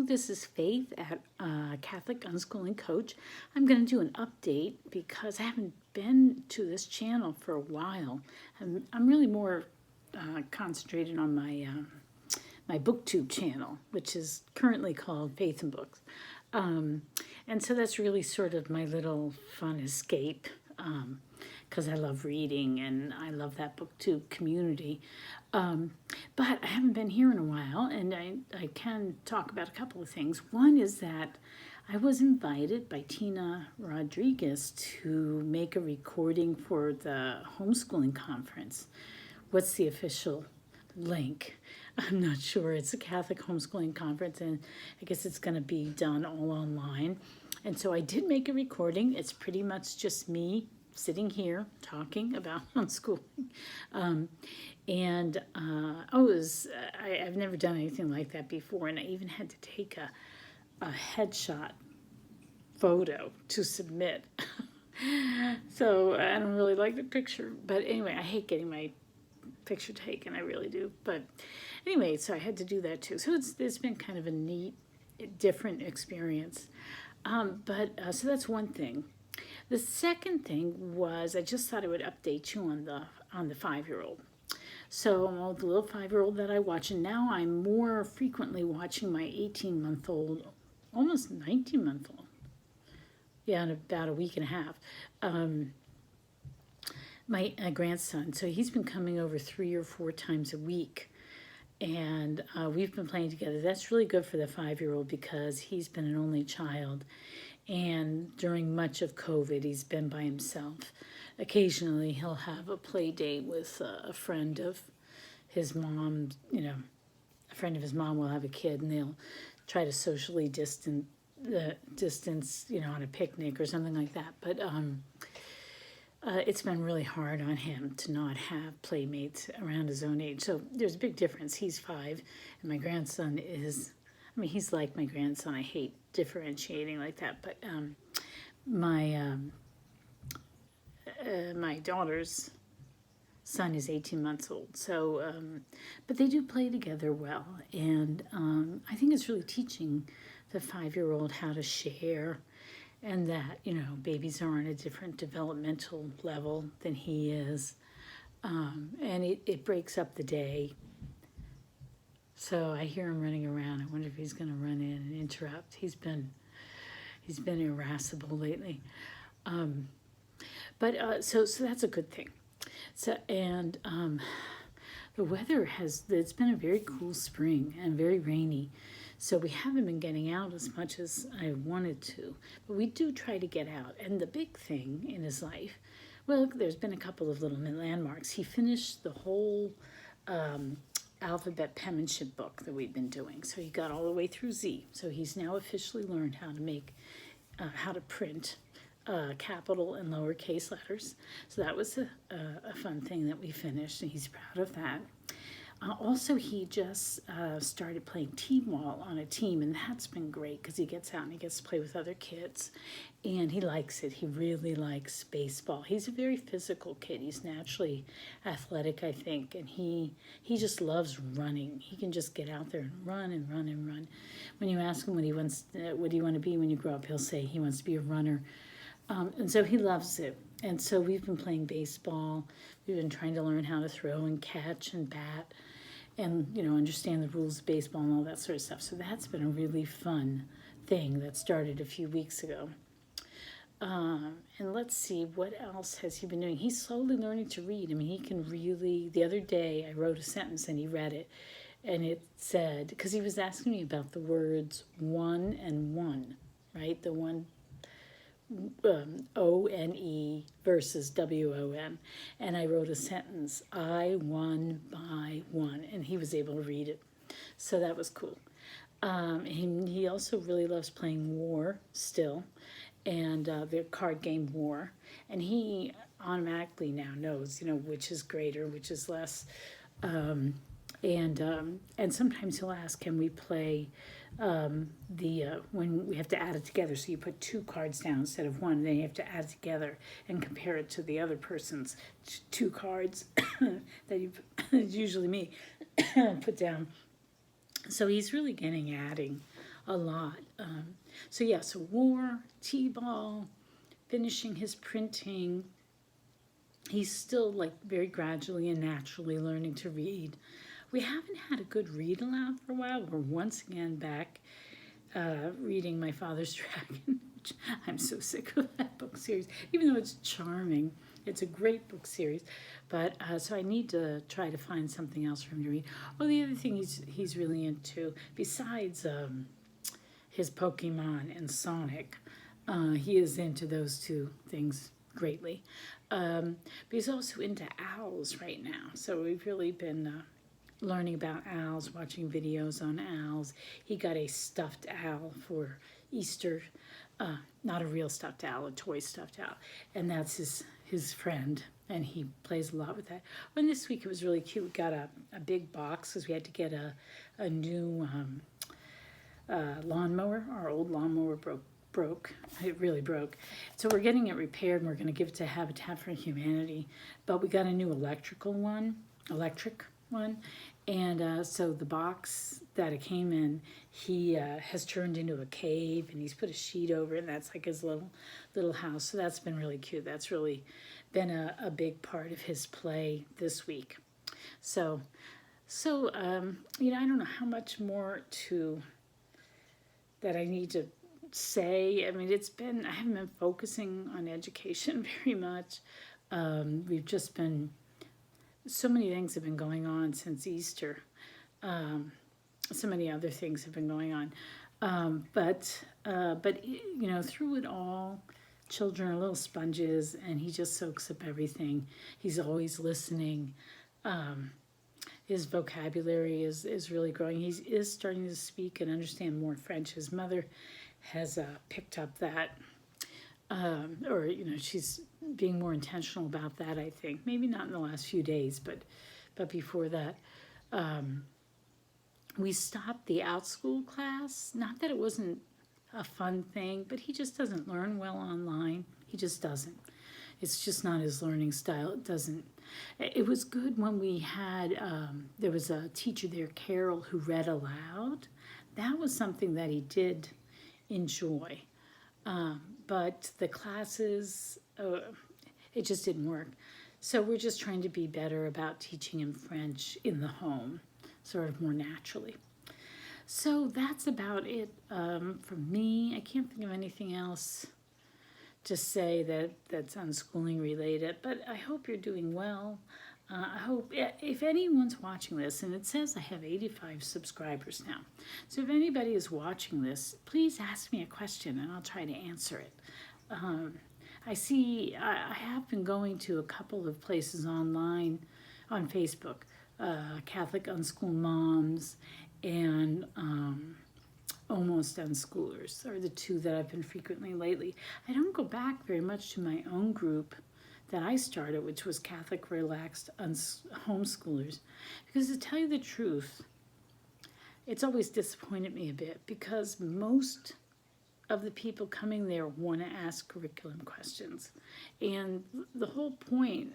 this is Faith at Catholic Unschooling Coach. I'm going to do an update because I haven't been to this channel for a while. I'm really more concentrated on my BookTube channel, which is currently called Faith and Books. And so that's really sort of my little fun escape because I love reading and I love that BookTube community. But I haven't been here in a while, and I can talk about a couple of things. One is that I was invited by Tina Rodriguez to make a recording for the homeschooling conference. What's the official link? I'm not sure. It's a Catholic homeschooling conference, and I guess it's going to be done all online. And so I did make a recording. It's pretty much just me sitting here talking about homeschooling. I've never done anything like that before, and I even had to take a headshot photo to submit. So I don't really like the picture, but anyway, I hate getting my picture taken, I really do. But anyway, so I had to do that too. So it's been kind of a neat, different experience. So that's one thing. The second thing was I just thought I would update you on the 5-year-old. So the little 5-year-old that I watch, and now I'm more frequently watching my 18-month-old, almost 19-month-old. Yeah, in about a week and a half. My grandson. So he's been coming over 3 or 4 times a week. And we've been playing together. That's really good for the 5-year-old because he's been an only child. And during much of COVID, he's been by himself. Occasionally, he'll have a play date with a friend of his mom. A friend of his mom will have a kid, and they'll try to socially distance, on a picnic or something like that. But it's been really hard on him to not have playmates around his own age. So there's a big difference. He's 5, and my grandson is, he's like my grandson. I hate differentiating like that. But my daughter's son is 18 months old. So, but they do play together well. And I think it's really teaching the 5-year-old how to share, and that, babies are on a different developmental level than he is. And it breaks up the day. So I hear him running around. I wonder if he's going to run in and interrupt. He's been irascible lately. So that's a good thing. So, and the weather it's been a very cool spring and very rainy. So we haven't been getting out as much as I wanted to, but we do try to get out. And the big thing in his life, well, there's been a couple of little landmarks. He finished the whole alphabet penmanship book that we've been doing. So he got all the way through Z. So he's now officially learned how to print capital and lowercase letters. So that was a fun thing that we finished, and he's proud of that. Also, he just started playing T-ball on a team, and that's been great because he gets out and he gets to play with other kids, and he likes it. He really likes baseball. He's a very physical kid. He's naturally athletic, I think, and he just loves running. He can just get out there and run and run and run. When you ask him what do you want to be when you grow up, he'll say he wants to be a runner. And so he loves it. And so we've been playing baseball. We've been trying to learn how to throw and catch and bat and, understand the rules of baseball and all that sort of stuff. So that's been a really fun thing that started a few weeks ago. And let's see, what else has he been doing? He's slowly learning to read. He can really, the other day I wrote a sentence and he read it. And it said, because he was asking me about the words one and one, right? The one, O-N-E versus W-O-N. And I wrote a sentence, I won by one. And he was able to read it. So that was cool. He also really loves playing War still, and the card game War. And he automatically now knows, which is greater, which is less. And sometimes he'll ask, can we play when we have to add it together? So you put 2 cards down instead of 1, and then you have to add it together and compare it to the other person's 2 cards that it's usually me, put down. So he's really getting adding a lot. So yeah, so war, T-ball, finishing his printing. He's still like very gradually and naturally learning to read. We haven't had a good read aloud for a while. We're once again back reading My Father's Dragon. I'm so sick of that book series, even though it's charming. It's a great book series, but so I need to try to find something else for him to read. Well, the other thing he's really into, besides his Pokemon and Sonic, he is into those two things greatly. But he's also into owls right now, so we've really been learning about owls, watching videos on owls. He got a stuffed owl for Easter, not a real stuffed owl, a toy stuffed owl, and that's his friend, and he plays a lot with that. And this week it was really cute. We got a big box because we had to get a new lawnmower. Our old lawnmower broke. It really broke. So we're getting it repaired, and we're going to give it to Habitat for Humanity. But we got a new electric one, and so the box that it came in, he has turned into a cave, and he's put a sheet over it, and that's like his little house. So that's been really cute. That's really been a big part of his play this week. So you know, I don't know how much more that I need to say. I mean, I haven't been focusing on education very much. We've just been, so many things have been going on since Easter. So many other things have been going on. But you know, through it all, children are little sponges, and he just soaks up everything. He's always listening. His vocabulary is really growing. He is starting to speak and understand more French. His mother has picked up that, or you know, she's being more intentional about that, I think. Maybe not in the last few days, but before that. We stopped the OutSchool class. Not that it wasn't a fun thing, but he just doesn't learn well online. He just doesn't. It's just not his learning style. It doesn't. It was good when we had, there was a teacher there, Carol, who read aloud. That was something that he did enjoy. But the classes, it just didn't work. So we're just trying to be better about teaching him French in the home, sort of more naturally. So that's about it from me. I can't think of anything else to say that's unschooling related, but I hope you're doing well. I hope, if anyone's watching this, and it says I have 85 subscribers now, so if anybody is watching this, please ask me a question and I'll try to answer it. I have been going to a couple of places online on Facebook, Catholic Unschooled Moms and Almost Unschoolers are the two that I've been frequently lately. I don't go back very much to my own group that I started, which was Catholic Relaxed Homeschoolers, because to tell you the truth, it's always disappointed me a bit, because most of the people coming there want to ask curriculum questions. And the whole point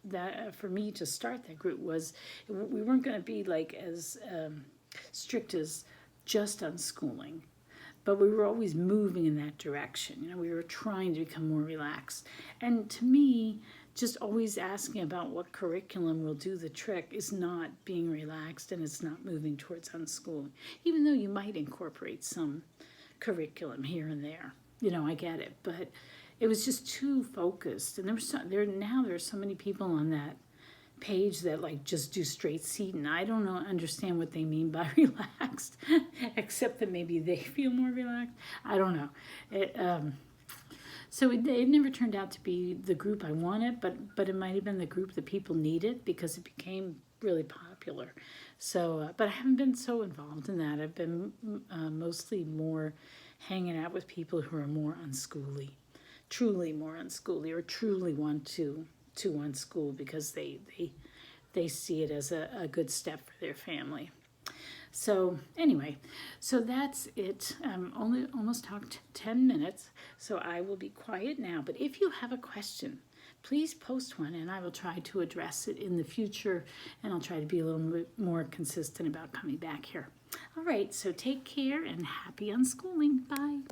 that for me to start that group was we weren't going to be like as strict as just unschooling, but we were always moving in that direction. You know, we were trying to become more relaxed. And to me, just always asking about what curriculum will do the trick is not being relaxed, and it's not moving towards unschooling, even though you might incorporate some curriculum here and there. You know, I get it, but it was just too focused. And there are so many people on that page that like just do straight seat, and I don't understand what they mean by relaxed, except that maybe they feel more relaxed. I don't know. So it never turned out to be the group I wanted, but it might have been the group that people needed because it became really popular. So, but I haven't been so involved in that. I've been mostly more hanging out with people who are more unschooly, truly more unschooly, or truly want to unschool because they see it as a good step for their family. So anyway, so that's it. Only almost talked 10 minutes, so I will be quiet now. But if you have a question, please post one, and I will try to address it in the future, and I'll try to be a little bit more consistent about coming back here. All right, so take care and happy unschooling. Bye.